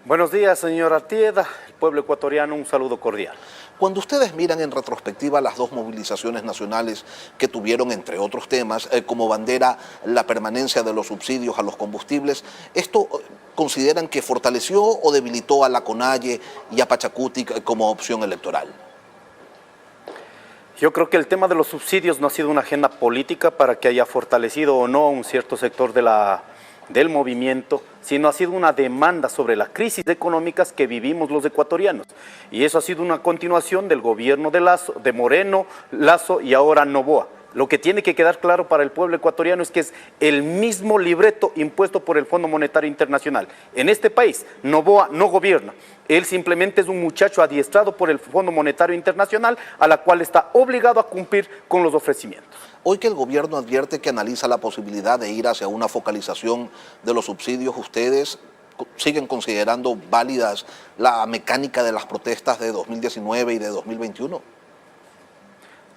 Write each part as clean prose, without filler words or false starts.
Buenos días, señor Artieda, el pueblo ecuatoriano, un saludo cordial. Cuando ustedes miran en retrospectiva las dos movilizaciones nacionales que tuvieron, entre otros temas, como bandera la permanencia de los subsidios a los combustibles, ¿esto consideran que fortaleció o debilitó a la CONAIE y a Pachacuti como opción electoral? Yo creo que el tema de los subsidios no ha sido una agenda política para que haya fortalecido o no un cierto sector del movimiento, sino ha sido una demanda sobre las crisis económicas que vivimos los ecuatorianos. Y eso ha sido una continuación del gobierno de Moreno, Lasso y ahora Noboa. Lo que tiene que quedar claro para el pueblo ecuatoriano es que es el mismo libreto impuesto por el Fondo Monetario Internacional. En este país, Noboa no gobierna. Él simplemente es un muchacho adiestrado por el Fondo Monetario Internacional a la cual está obligado a cumplir con los ofrecimientos. Hoy que el gobierno advierte que analiza la posibilidad de ir hacia una focalización de los subsidios, ¿ustedes siguen considerando válidas la mecánica de las protestas de 2019 y de 2021?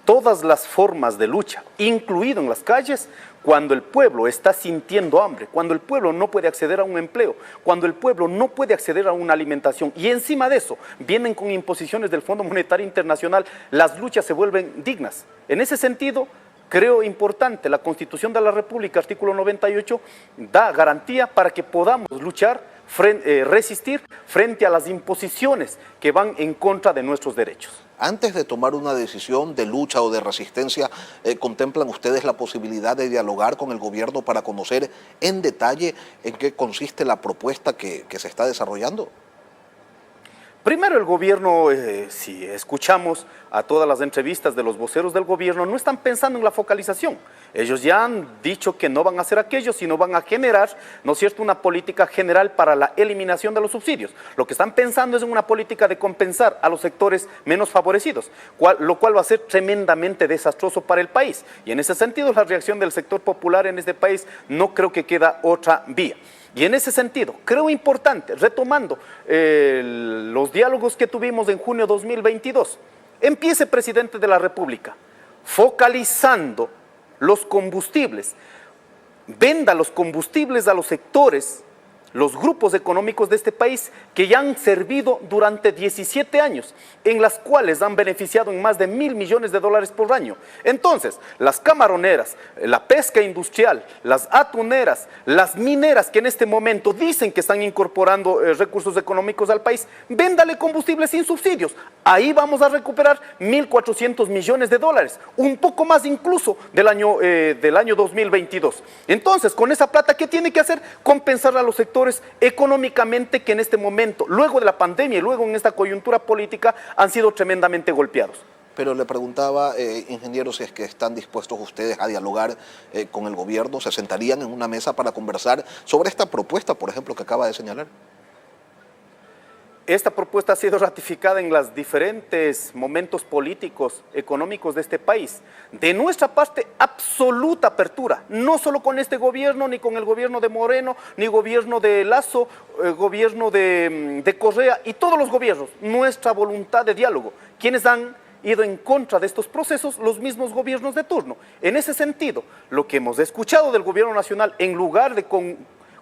Todas las formas de lucha, incluido en las calles, cuando el pueblo está sintiendo hambre, cuando el pueblo no puede acceder a un empleo, cuando el pueblo no puede acceder a una alimentación y encima de eso vienen con imposiciones del Fondo Monetario Internacional, las luchas se vuelven dignas. En ese sentido, creo importante, la Constitución de la República, artículo 98, da garantía para que podamos luchar, resistir frente a las imposiciones que van en contra de nuestros derechos. Antes de tomar una decisión de lucha o de resistencia, ¿contemplan ustedes la posibilidad de dialogar con el gobierno para conocer en detalle en qué consiste la propuesta que se está desarrollando? Primero, el gobierno, si escuchamos a todas las entrevistas de los voceros del gobierno, no están pensando en la focalización. Ellos ya han dicho que no van a hacer aquello, sino van a generar, ¿no es cierto?, una política general para la eliminación de los subsidios. Lo que están pensando es en una política de compensar a los sectores menos favorecidos, lo cual va a ser tremendamente desastroso para el país. Y en ese sentido, la reacción del sector popular en este país no creo que queda otra vía. Y en ese sentido, creo importante, retomando los diálogos que tuvimos en junio de 2022, empiece presidente de la República, focalizando los combustibles, venda los combustibles a los sectores, los grupos económicos de este país que ya han servido durante 17 años, en las cuales han beneficiado en más de $1.000 millones por año. Entonces, las camaroneras, la pesca industrial, las atuneras, las mineras que en este momento dicen que están incorporando recursos económicos al país, véndale combustible sin subsidios. Ahí vamos a recuperar $1.400 millones, un poco más incluso del año 2022. Entonces, con esa plata, ¿qué tiene que hacer? Compensar a los sectores económicamente que en este momento, luego de la pandemia y luego en esta coyuntura política, han sido tremendamente golpeados. Pero le preguntaba, ingeniero, si es que están dispuestos ustedes a dialogar con el gobierno, ¿se sentarían en una mesa para conversar sobre esta propuesta, por ejemplo, que acaba de señalar? Esta propuesta ha sido ratificada en los diferentes momentos políticos, económicos de este país. De nuestra parte, absoluta apertura, no solo con este gobierno, ni con el gobierno de Moreno, ni gobierno de Lasso, gobierno de Correa y todos los gobiernos. Nuestra voluntad de diálogo. Quienes han ido en contra de estos procesos, los mismos gobiernos de turno. En ese sentido, lo que hemos escuchado del gobierno nacional, en lugar de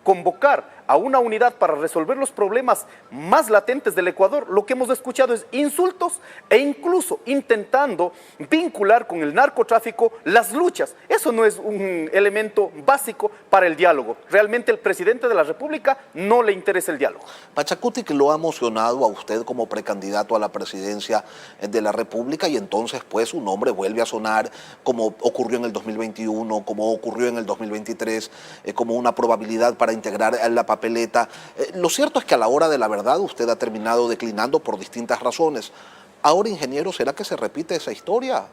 convocar a una unidad para resolver los problemas más latentes del Ecuador, lo que hemos escuchado es insultos e incluso intentando vincular con el narcotráfico las luchas. Eso no es un elemento básico para el diálogo. Realmente el presidente de la República no le interesa el diálogo. Pachacuti, que lo ha emocionado a usted como precandidato a la presidencia de la República y entonces pues su nombre vuelve a sonar como ocurrió en el 2021, como ocurrió en el 2023, como una probabilidad para integrar la papeleta. Lo cierto es que a la hora de la verdad usted ha terminado declinando por distintas razones. Ahora, ingeniero, ¿será que se repite esa historia?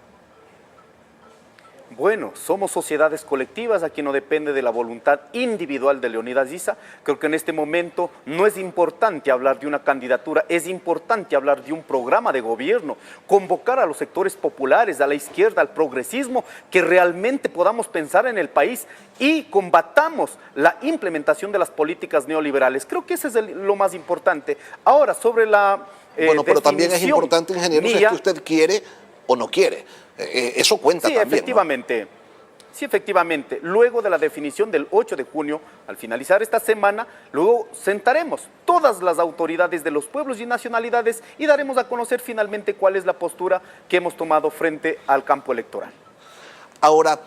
Bueno, somos sociedades colectivas, aquí no depende de la voluntad individual de Leonidas Issa. Creo que en este momento no es importante hablar de una candidatura, es importante hablar de un programa de gobierno, convocar a los sectores populares, a la izquierda, al progresismo, que realmente podamos pensar en el país y combatamos la implementación de las políticas neoliberales. Creo que ese es lo más importante. Ahora, sobre la bueno, pero también es importante, ingeniero, si es que usted quiere o no quiere. Eso cuenta también, efectivamente. ¿no? Sí, efectivamente, luego de la definición del 8 de junio, al finalizar esta semana, luego sentaremos todas las autoridades de los pueblos y nacionalidades y daremos a conocer finalmente cuál es la postura que hemos tomado frente al campo electoral. Ahora,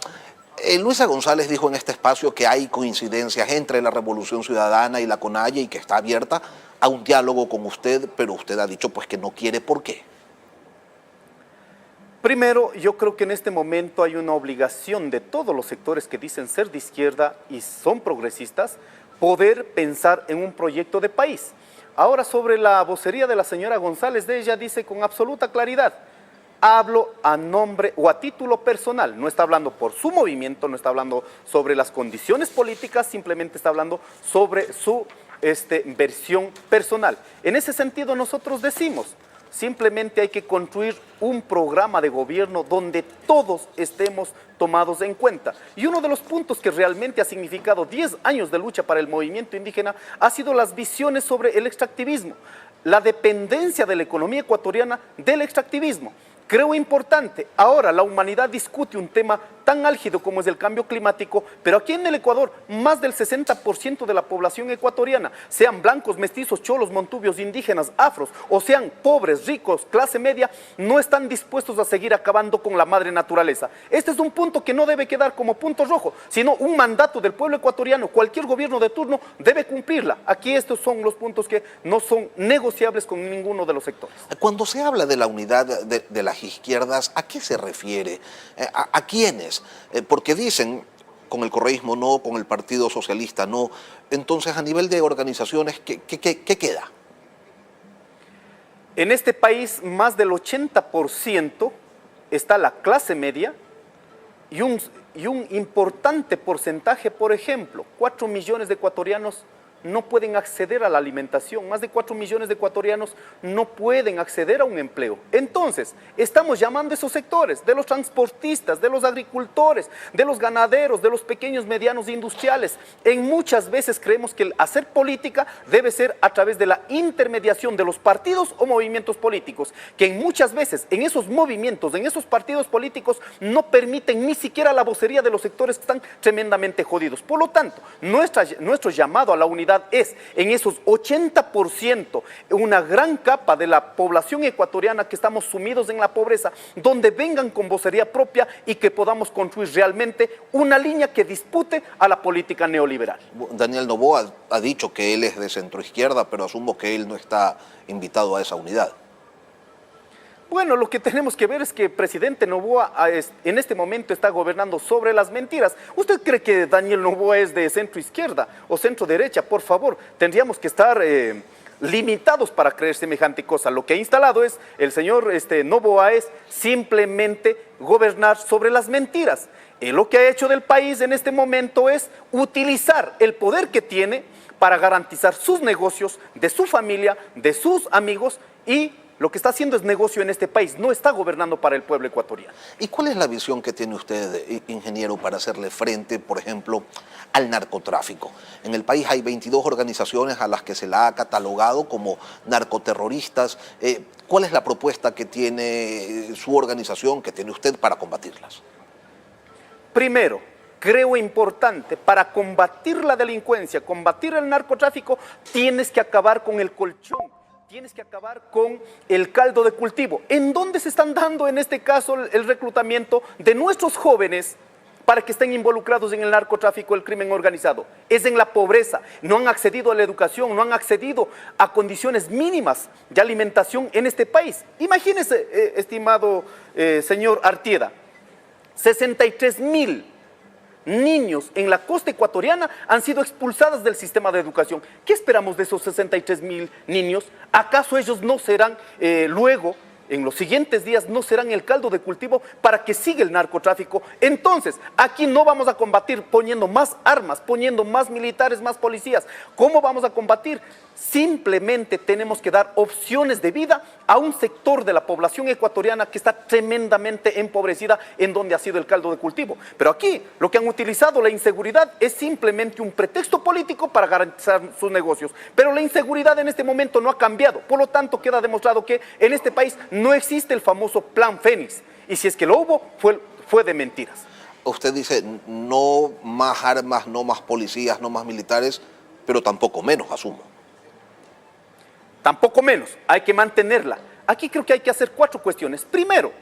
Luisa González dijo en este espacio que hay coincidencias entre la Revolución Ciudadana y la CONAIE y que está abierta a un diálogo con usted, pero usted ha dicho pues que no quiere. ¿Por qué? Primero, yo creo que en este momento hay una obligación de todos los sectores que dicen ser de izquierda y son progresistas, poder pensar en un proyecto de país. Ahora, sobre la vocería de la señora González, de ella dice con absoluta claridad, hablo a nombre o a título personal, no está hablando por su movimiento, no está hablando sobre las condiciones políticas, simplemente está hablando sobre su versión personal. En ese sentido nosotros decimos, simplemente hay que construir un programa de gobierno donde todos estemos tomados en cuenta. Y uno de los puntos que realmente ha significado 10 años de lucha para el movimiento indígena ha sido las visiones sobre el extractivismo, la dependencia de la economía ecuatoriana del extractivismo. Creo importante, ahora la humanidad discute un tema tan álgido como es el cambio climático, pero aquí en el Ecuador más del 60% de la población ecuatoriana, sean blancos, mestizos, cholos, montubios, indígenas, afros, o sean pobres, ricos, clase media, no están dispuestos a seguir acabando con la madre naturaleza. Este es un punto que no debe quedar como punto rojo, sino un mandato del pueblo ecuatoriano. Cualquier gobierno de turno debe cumplirla. Aquí estos son los puntos que no son negociables con ninguno de los sectores. Cuando se habla de la unidad de las izquierdas, ¿a qué se refiere? ¿A quiénes? Porque dicen, con el correísmo no, con el Partido Socialista no. Entonces, a nivel de organizaciones, ¿qué queda? En este país, más del 80% está la clase media y un importante porcentaje, por ejemplo, 4 millones de ecuatorianos no pueden acceder a la alimentación, más de 4 millones de ecuatorianos no pueden acceder a un empleo. Entonces, estamos llamando a esos sectores, de los transportistas, de los agricultores, de los ganaderos, de los pequeños, medianos industriales. En muchas veces creemos que el hacer política debe ser a través de la intermediación de los partidos o movimientos políticos, que en muchas veces en esos movimientos, en esos partidos políticos, no permiten ni siquiera la vocería de los sectores que están tremendamente jodidos. Por lo tanto, nuestro llamado a la unidad es en esos 80%, una gran capa de la población ecuatoriana que estamos sumidos en la pobreza, donde vengan con vocería propia y que podamos construir realmente una línea que dispute a la política neoliberal. Daniel Noboa ha dicho que él es de centroizquierda, pero asumo que él no está invitado a esa unidad. Bueno, lo que tenemos que ver es que el presidente Noboa en este momento está gobernando sobre las mentiras. ¿Usted cree que Daniel Noboa es de centro izquierda o centro derecha? Por favor, tendríamos que estar limitados para creer semejante cosa. Lo que ha instalado es el señor Noboa es simplemente gobernar sobre las mentiras. Lo que ha hecho del país en este momento es utilizar el poder que tiene para garantizar sus negocios, de su familia, de sus amigos, y lo que está haciendo es negocio en este país, no está gobernando para el pueblo ecuatoriano. ¿Y cuál es la visión que tiene usted, ingeniero, para hacerle frente, por ejemplo, al narcotráfico? En el país hay 22 organizaciones a las que se la ha catalogado como narcoterroristas. ¿Cuál es la propuesta que tiene su organización, que tiene usted para combatirlas? Primero, creo importante, para combatir la delincuencia, combatir el narcotráfico, tienes que acabar con el colchón. Tienes que acabar con el caldo de cultivo. ¿En dónde se están dando en este caso el reclutamiento de nuestros jóvenes para que estén involucrados en el narcotráfico, el crimen organizado? Es en la pobreza. No han accedido a la educación, no han accedido a condiciones mínimas de alimentación en este país. Imagínese, estimado señor Artieda, 63,000 niños en la costa ecuatoriana han sido expulsados del sistema de educación. ¿Qué esperamos de esos 63,000 niños? ¿Acaso ellos no serán luego, en los siguientes días, no serán el caldo de cultivo para que siga el narcotráfico? Entonces, aquí no vamos a combatir poniendo más armas, poniendo más militares, más policías. ¿Cómo vamos a combatir? Simplemente tenemos que dar opciones de vida a un sector de la población ecuatoriana que está tremendamente empobrecida, en donde ha sido el caldo de cultivo. Pero aquí lo que han utilizado, la inseguridad, es simplemente un pretexto político para garantizar sus negocios. Pero la inseguridad en este momento no ha cambiado. Por lo tanto, queda demostrado que en este país no existe el famoso Plan Fénix. Y si es que lo hubo, fue de mentiras. usted dice no más armas, no más policías, no más militares, pero tampoco menos, asumo. Tampoco menos, hay que mantenerla. Aquí creo que hay que hacer 4 cuestiones. Primero,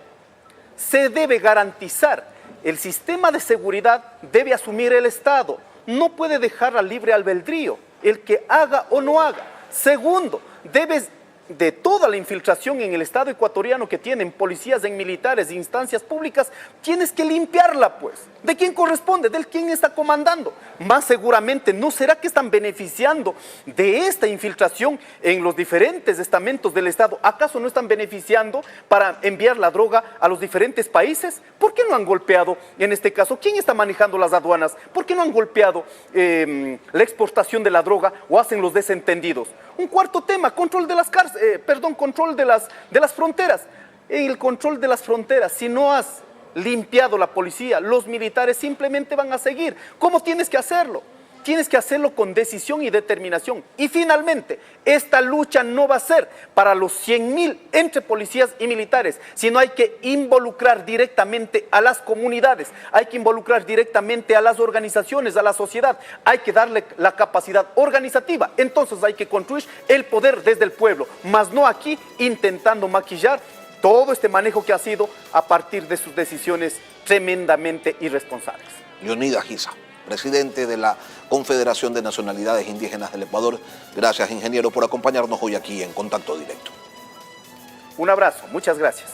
se debe garantizar, el sistema de seguridad debe asumir el Estado, no puede dejar al libre albedrío, el que haga o no haga. Segundo, debes de toda la infiltración en el Estado ecuatoriano que tienen policías, en militares, instancias públicas, tienes que limpiarla, pues. ¿De quién corresponde? ¿Del quién está comandando? Más seguramente, ¿no será que están beneficiando de esta infiltración en los diferentes estamentos del Estado? ¿Acaso no están beneficiando para enviar la droga a los diferentes países? ¿Por qué no han golpeado en este caso? ¿Quién está manejando las aduanas? ¿Por qué no han golpeado la exportación de la droga o hacen los desentendidos? Un cuarto tema, control de las control de las fronteras. El control de las fronteras, si no has limpiado la policía, los militares simplemente van a seguir. ¿Cómo tienes que hacerlo? Tienes que hacerlo con decisión y determinación. Y finalmente, esta lucha no va a ser para los 100.000 entre policías y militares, sino hay que involucrar directamente a las comunidades, hay que involucrar directamente a las organizaciones, a la sociedad, hay que darle la capacidad organizativa. Entonces hay que construir el poder desde el pueblo, más no aquí intentando maquillar todo este manejo que ha sido a partir de sus decisiones tremendamente irresponsables. Leonidas Giza, presidente de la Confederación de Nacionalidades Indígenas del Ecuador. Gracias, ingeniero, por acompañarnos hoy aquí en Contacto Directo. Un abrazo, muchas gracias.